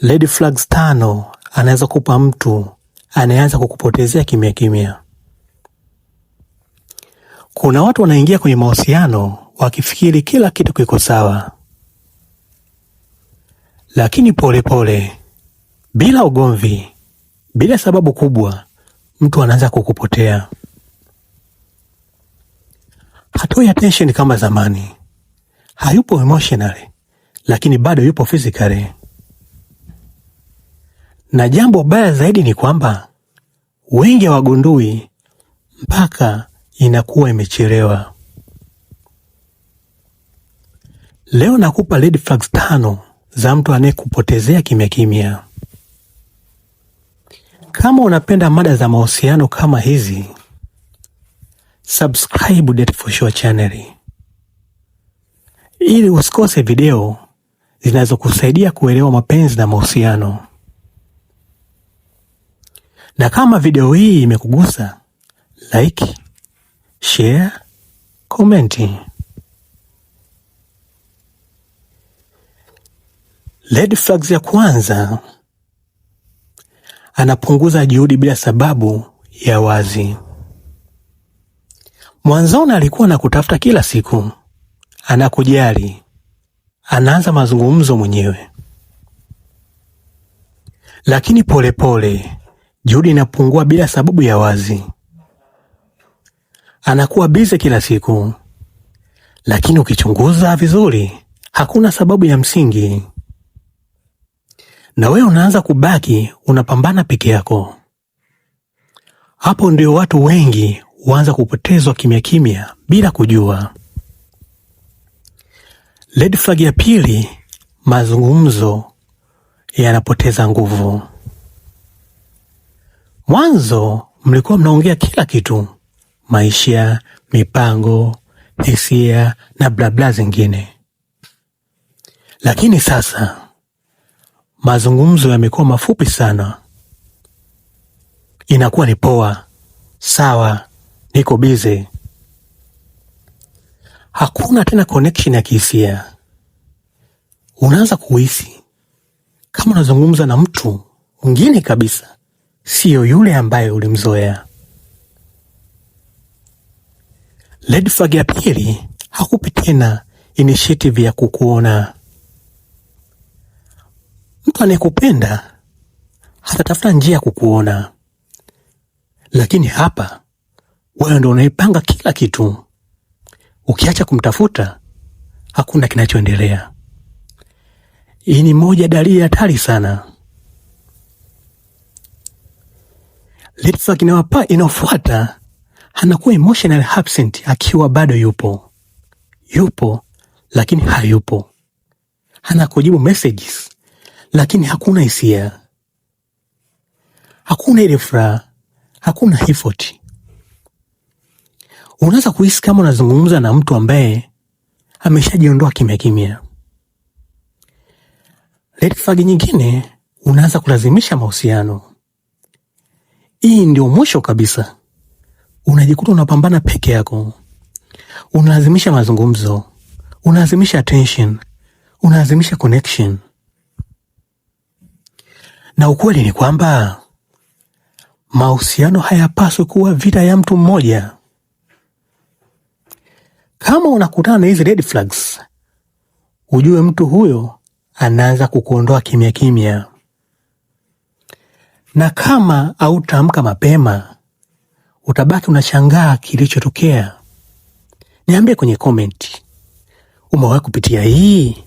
Red flags 5 anaweza kupa mtu anaanza kukupotezea kimya kimya. Kuna watu wanaingia kwenye mahusiano wakifikiri kila kitu kiko sawa, lakini pole, bila ugomvi, bila sababu kubwa, mtu anaanza kukupotea. Hatoi attention kama zamani, hayupo emotionally, lakini bado yupo physically. Na jambo baya zaidi ni kwamba wengi hawagundui mpaka inakuwa imechelewa. Leo nakupa red flags 5 za mtu anayekupotezea kimya kimya. Kama unapenda mada za mahusiano kama hizi, subscribe Date For Sure channel ili usikose video zinazokusaidia kuelewa mapenzi na mahusiano. Na kama video hii imekugusa, like, share, comment. Red flags ya kwanza, anapunguza juhudi bila sababu ya wazi. Mwanzoni alikuwa anakutafuta kila siku, anakujali, anaanza mazungumzo mwenyewe. Lakini pole, juhudi inapungua bila sababu ya wazi. Anakuwa bize kila siku, lakini ukichunguza vizuri, hakuna sababu ya msingi. Na wewe unaanza kubaki unapambana peke yako. Hapo ndio watu wengi huanza kupotezwa kimya kimya bila kujua. Red flag ya pili, mazungumzo yanapoteza nguvu. Mwanzo mlikuwa mnaongea kila kitu, maisha, mipango, hisia na bla bla zingine. Lakini sasa mazungumzo yamekuwa mafupi sana. Inakuwa ni poa, sawa, niko bize. Hakuna tena connection ya kihisia. Unaanza kuhisi kama unazungumza na mtu mwingine kabisa, sio yule ambaye ulimzoea. Red flag ya pili, hakupi tena initiative ya kukuona. Mtu anayekupenda hatatafuta njia ya kukuona, lakini hapa wewe ndio unaipanga kila kitu. Ukiacha kumtafuta, hakuna kinachoendelea. Hii ni moja dalili hatari sana. Red flag inayofuata, anakuwa emotional absent akiwa bado yupo lakini hayupo. Anakujibu messages lakini hakuna hisia, hakuna ile furaha, hakuna effort. Unaanza kuhisi kama unazungumza na mtu ambaye ameshajiondoa kimya kimya. Red flag nyingine, unaanza kulazimisha mahusiano. Hii ndio mwisho kabisa. Unajikuta unapambana peke yako. Unalazimisha mazungumzo, unalazimisha attention, unalazimisha connection. Na ukweli ni kwamba mahusiano hayapaswi kuwa vita ya mtu mmoja. Kama unakutana na hizi red flags, ujue mtu huyo anaanza kukuondoa kimya kimya. Na kama hautaamka mapema, utabaki unashangaa kilichotokea. Niambie kwenye comment, umewahi kupitia hii?